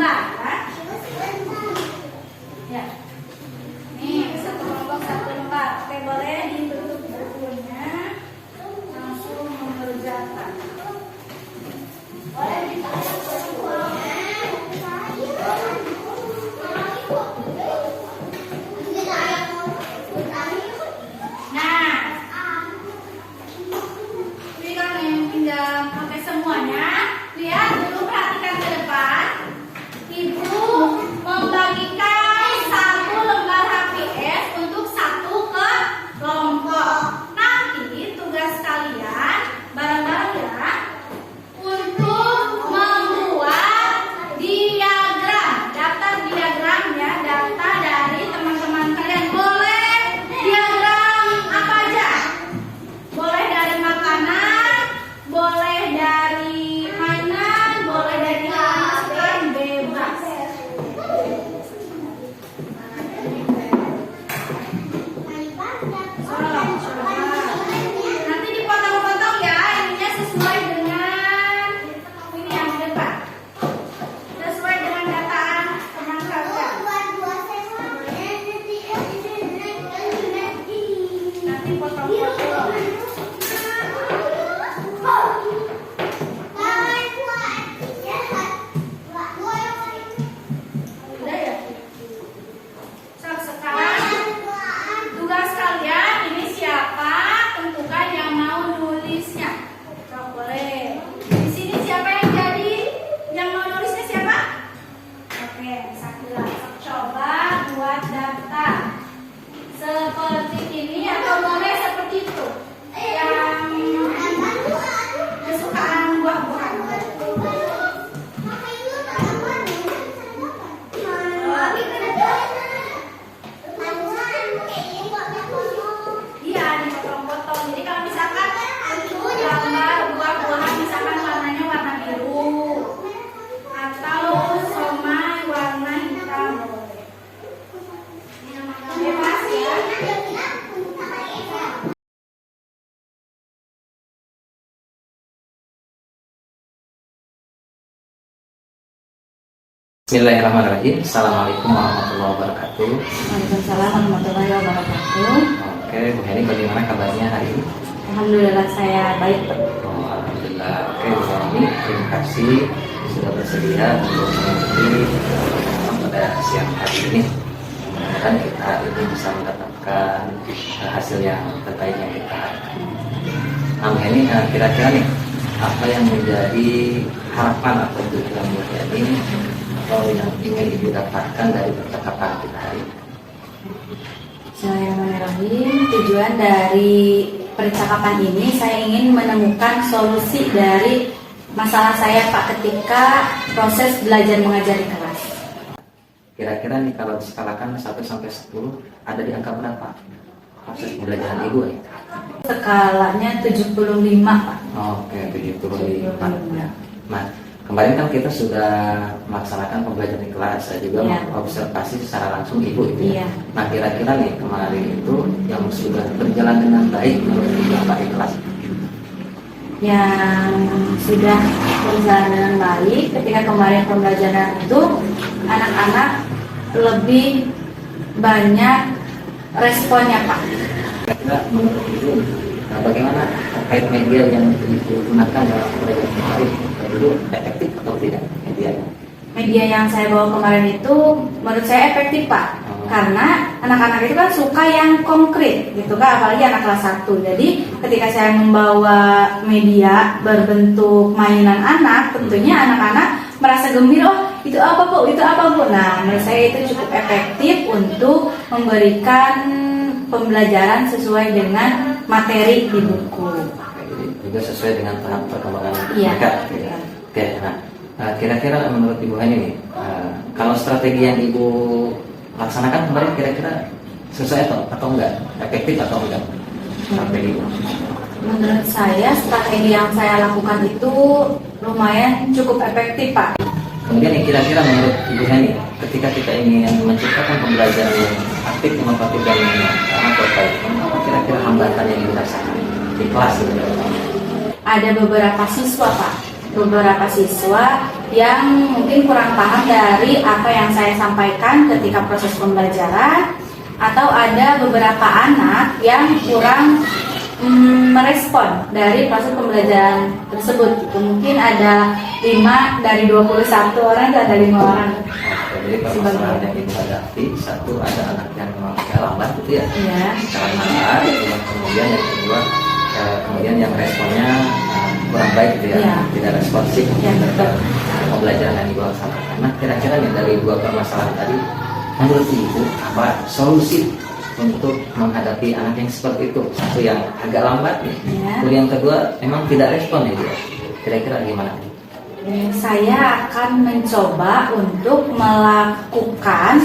lembar ya. Nih, satu kelompok satu lembar. Oke, boleh ditutup bukunya. Langsung mengerjakan. Boleh ditutup bukunya. Nah, ini kan yang tinggal pakai semuanya. Lihat dulu, perhatikan ke depan. Ibu membagikan satu lembar HPS untuk satu kelompok. Nanti tugas kalian bareng-bareng ya untuk membuat diagram, daftar diagram ya, data dari teman-teman kalian. Boleh diagram apa aja? Boleh dari makanan, boleh dari mainan, boleh dari hewan, bebas. Nanti dipotong-potong ya, ininya sesuai dengan ini yang di depan. Sesuai dengan data teman kalian. Nanti potong-potong. Udah ya? Sekarang tugas kalian ini siapa? Tentukan yang mau nulisnya. Boleh. Di sini siapa yang jadi? Yang mau nulisnya siapa? Oke, Sakila. Coba buat daftar seperti ini atau boleh seperti itu. Yang kesukaan buah-buahan. Iya, dipotong-potong. Jadi kalau misalkan untuk gambar buah-buahan, misalkan warnanya warna biru atau somai warna hitam, bebas ya. Bismillahirrahmanirrahim. Assalamualaikum warahmatullahi wabarakatuh. Waalaikumsalam warahmatullahi wabarakatuh. Oke, Bu Heni, bagaimana kabarnya hari ini? Alhamdulillah saya baik. Oh, alhamdulillah. Oke, Bu Heni, terima kasih sudah bersedia untuk mengikuti pada siang hari ini. Dan kita ini bisa mendapatkan hasil yang terbaik yang kita harapkan. Nah, Bu Heni, kira-kira nih apa yang menjadi harapan atau tujuan Bu Heni atau yang ingin Ibu dapatkan dari percakapan kita hari ini? Bismillahirrahmanirrahim. Tujuan dari percakapan ini saya ingin menemukan solusi dari masalah saya Pak ketika proses belajar mengajar di kelas. Kira-kira nih kalau diskalakan 1 sampai 10 ada di angka berapa proses pembelajaran Ibu ya? Skalanya 75 Pak. Oke, 75 ya. Nah, kemarin kan kita sudah melaksanakan pembelajaran di kelas, saya juga Iya. mengobservasi secara langsung Ibu itu. Iya. Nah, kira-kira nih kemarin itu yang sudah berjalan dengan baik menurut Ibu apa di kelas? Yang sudah berjalan dengan baik ketika kemarin pembelajaran itu anak-anak lebih banyak responnya Pak. Kira-kira menurut Ibu, bagaimana terkait media yang digunakan dalam pembelajaran kemarin? Itu efektif atau tidak medianya? Media yang saya bawa kemarin itu menurut saya efektif Pak. Karena anak-anak itu kan suka yang konkret gitu kan, apalagi anak kelas 1. Jadi ketika saya membawa media berbentuk mainan anak, tentunya anak-anak merasa gembira, oh itu apa Bu, itu apa Bu. Nah, menurut saya itu cukup efektif untuk memberikan pembelajaran sesuai dengan materi di buku. Jadi juga sesuai dengan tahap perkembangan Iya. mereka. Ya. Oke, nah kira-kira menurut Ibu Hani nih, kalau strategi yang Ibu laksanakan kemarin kira-kira sesuai atau enggak, efektif atau enggak strategi Ibu? Menurut saya strategi yang saya lakukan itu lumayan cukup efektif Pak. Kemudian yang kira-kira menurut Ibu Hani, ketika kita ingin menciptakan pembelajaran yang aktif, inovatif dan anak terbaik, apa kira-kira hambatan yang Ibu rasakan di kelas gitu? Ada beberapa siswa Pak beberapa siswa yang mungkin kurang paham dari apa yang saya sampaikan ketika proses pembelajaran, atau ada beberapa anak yang kurang merespon dari proses pembelajaran tersebut. Gitu. Mungkin ada 5 dari 21 orang, itu ada 5 orang. Jadi permasalahan yang dihadapi, satu ada anak yang agak lambat gitu ya, Iya. secara mental, kemudian yang kedua kemudian yang responnya kurang baik gitu ya, Iya. tidak responsif Iya, betul. pembelajaran yang Ibu laksanakan. Nah, kira-kira nih dari dua permasalahan tadi, menurut Ibu apa solusi untuk menghadapi anak yang seperti itu? Satu yang agak lambat nih, Iya. kemudian yang kedua memang tidak respon ya, Bu. Kira-kira gimana? Saya akan mencoba untuk melakukan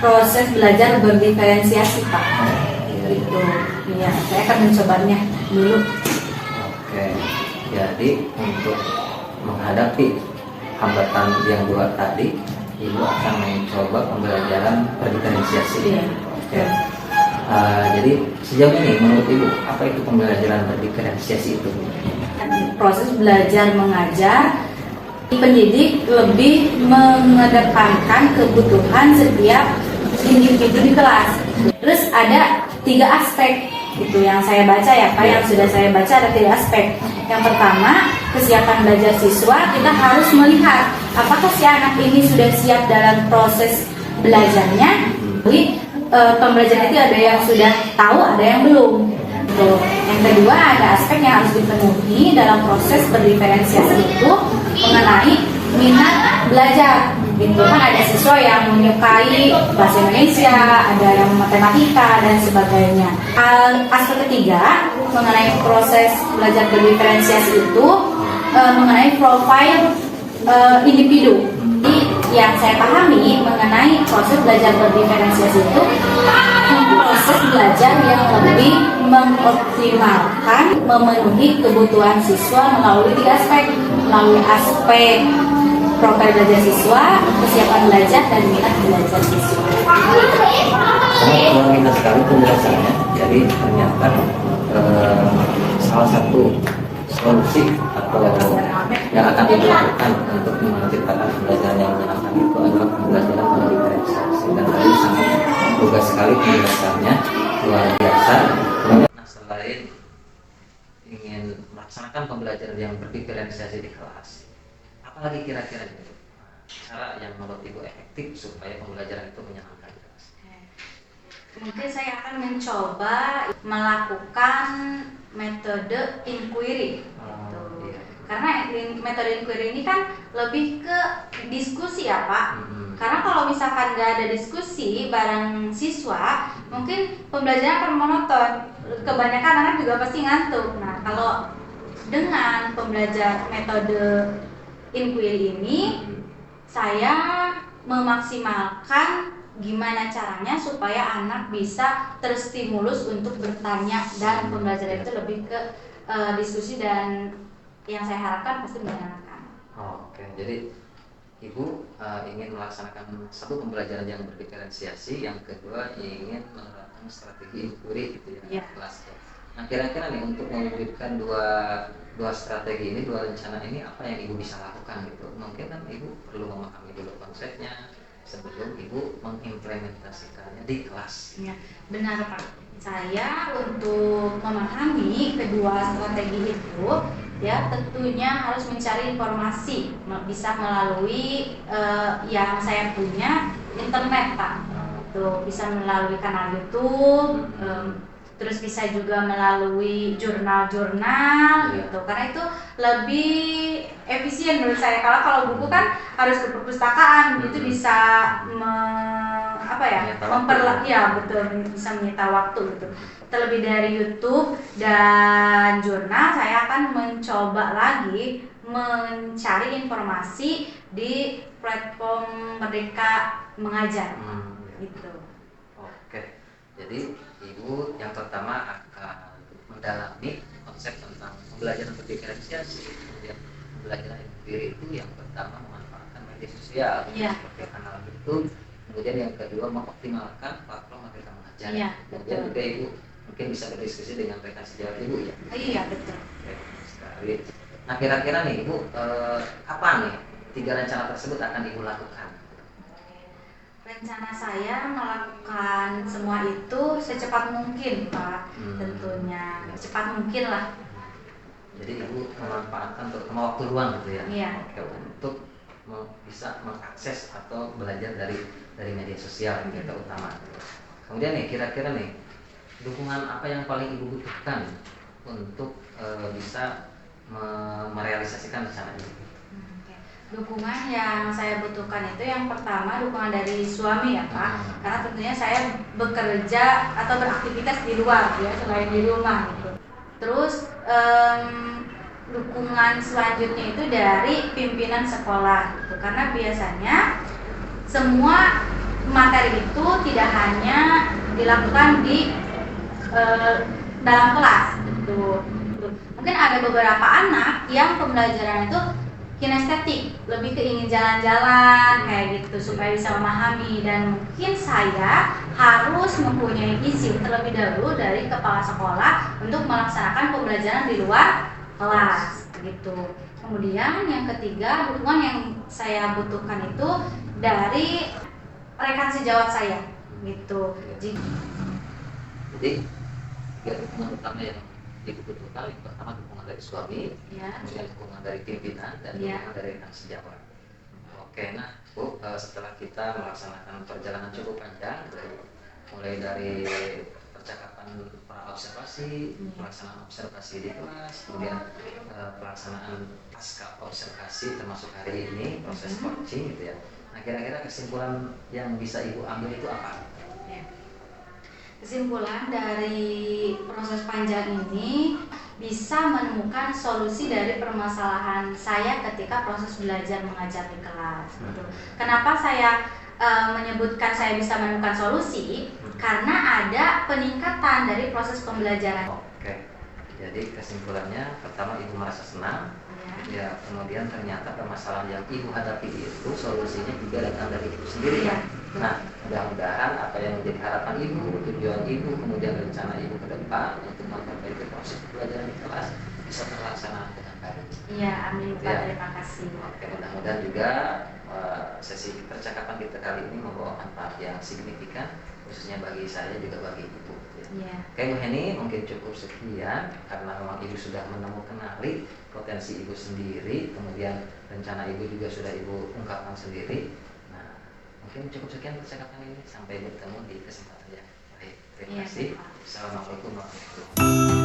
proses belajar berdiferensiasi, Pak. Itu, iya, saya akan mencobanya dulu. Oke, jadi untuk menghadapi hambatan yang dua tadi, Ibu akan mencoba pembelajaran berdiferensiasi. Iya. Oke. Jadi sejauh ini menurut Ibu apa itu pembelajaran berdiferensiasi itu? Proses belajar mengajar, pendidik lebih mengedepankan kebutuhan setiap individu di kelas. Terus ada 3 aspek itu yang saya baca ya Pak, yang sudah saya baca ada 3 aspek. Yang pertama, kesiapan belajar siswa, kita harus melihat apakah si anak ini sudah siap dalam proses belajarnya. Jadi pembelajaran itu ada yang sudah tahu, ada yang belum. Tuh. Yang kedua, ada aspek yang harus dipenuhi dalam proses berdiferensiasi itu mengenai minat belajar. Gitu kan, ada siswa yang menyukai bahasa Indonesia, ada yang matematika dan sebagainya. Aspek ketiga mengenai proses belajar berdiferensiasi itu mengenai profil individu. Jadi yang saya pahami mengenai proses belajar berdiferensiasi itu proses belajar yang lebih mengoptimalkan memenuhi kebutuhan siswa melalui 3 aspek, melalui aspek profil belajar siswa, kesiapan belajar, dan minat belajar siswa. Sangat luar biasa sekali penjelasannya. Jadi ternyata salah satu solusi atau yang akan dilakukan untuk menciptakan pembelajaran yang menyenangkan itu adalah pembelajaran berdiferensiasi, dan tadi sangat lugas sekali penjelasannya, luar biasa. Nah, selain ingin melaksanakan pembelajaran yang berdiferensiasi di kelas, apalagi kira-kira cara yang menurut Ibu efektif supaya pembelajaran itu menyenangkan di kelas? Mungkin saya akan mencoba melakukan metode inquiry. Iya. Karena metode inquiry ini kan lebih ke diskusi ya Pak. Karena kalau misalkan nggak ada diskusi bareng siswa, mungkin pembelajaran akan monoton. Kebanyakan anak juga pasti ngantuk. Nah, kalau dengan pembelajar metode inquiry ini, saya memaksimalkan gimana caranya supaya anak bisa terstimulus untuk bertanya, dan pembelajaran itu lebih ke diskusi, dan yang saya harapkan pasti menyenangkan. Oke, jadi Ibu ingin melaksanakan satu pembelajaran yang berdiferensiasi, yang kedua ingin menerapkan strategi inquiry gitu ya, kelas. Nah, kira-kira nih untuk mewujudkan dua strategi ini, dua rencana ini, apa yang Ibu bisa lakukan gitu? Mungkin kan Ibu perlu memahami dulu konsepnya sebelum Ibu mengimplementasikannya di kelas. Ya, benar Pak. Saya untuk memahami kedua strategi itu, ya tentunya harus mencari informasi, bisa melalui yang saya punya internet Pak. Tuh, bisa melalui kanal YouTube, terus bisa juga melalui jurnal-jurnal gitu, karena itu lebih efisien menurut saya. Kalau buku kan harus ke perpustakaan, itu bisa betul, bisa menyita waktu gitu. Terlebih dari YouTube dan jurnal, saya akan mencoba lagi mencari informasi di platform Merdeka Mengajar gitu. Oke, jadi Ibu yang pertama akan mendalami konsep tentang pembelajaran berdiferensiasi, kemudian pembelajaran inquiry itu yang pertama memanfaatkan media sosial seperti kanal YouTube, kemudian yang kedua mengoptimalkan platform Merdeka Mengajar. Kemudian juga Ibu mungkin bisa berdiskusi dengan rekan sejawat Ibu ya. Iya betul. Oke, sekali. Nah kira-kira nih Ibu, kapan nih 3 rencana tersebut akan Ibu lakukan? Rencana saya melakukan semua itu secepat mungkin, Pak. Tentunya secepat mungkin lah. Jadi Ibu memanfaatkan terutama waktu luang gitu ya? Iya. Oke, untuk bisa mengakses atau belajar dari media sosial yang terutama. Kemudian nih kira-kira nih dukungan apa yang paling Ibu butuhkan untuk bisa merealisasikan rencana ini? Oke. Dukungan yang saya butuhkan itu yang pertama dukungan dari suami ya Pak, karena tentunya saya bekerja atau beraktivitas di luar ya selain di rumah gitu. Terus dukungan selanjutnya itu dari pimpinan sekolah gitu, karena biasanya semua materi itu tidak hanya dilakukan di dalam kelas gitu. Mungkin ada beberapa anak yang pembelajaran itu kinestetik, lebih ke ingin jalan-jalan kayak gitu supaya bisa memahami, dan mungkin saya harus mempunyai izin terlebih dahulu dari kepala sekolah untuk melaksanakan pembelajaran di luar kelas gitu. Kemudian yang ketiga, dukungan yang saya butuhkan itu dari rekan sejawat saya gitu. Jadi 3 dukungan utama yang dibutuhkan, yang pertama dukungan dari suami, Ya. kemudian dukungan dari pimpinan, dan dukungan dari rekan sejawat. Oke, nah Bu, setelah kita melaksanakan perjalanan cukup panjang, mulai dari percakapan pra observasi, pelaksanaan observasi di kelas, kemudian pelaksanaan pasca observasi termasuk hari ini proses coaching gitu ya. Nah kira-kira kesimpulan yang bisa Ibu ambil itu apa? Kesimpulan dari proses panjang ini bisa menemukan solusi dari permasalahan saya ketika proses belajar mengajar di kelas. Gitu. Kenapa saya menyebutkan saya bisa menemukan solusi? Karena ada peningkatan dari proses pembelajaran. Oke, jadi kesimpulannya pertama Ibu merasa senang. Ya, kemudian ternyata permasalahan yang Ibu hadapi itu solusinya juga datang dari Ibu sendiri ya. Nah, mudah-mudahan apa yang menjadi harapan Ibu, tujuan Ibu, kemudian rencana Ibu ke depan untuk memperbaiki proses pembelajaran di kelas bisa terlaksana dengan baik. Iya, amin Pak, terima kasih. Oke, mudah-mudahan juga sesi percakapan kita kali ini membawa manfaat yang signifikan, khususnya bagi saya juga bagi Ibu. Iya. Oke Bu Heni, mungkin cukup sekian karena memang Ibu sudah menemukan potensi Ibu sendiri, kemudian rencana Ibu juga sudah Ibu ungkapkan sendiri. Nah, mungkin cukup sekian percakapan ini, sampai bertemu di kesempatan yang lain. Terima kasih. Assalamualaikum warahmatullahi wabarakatuh.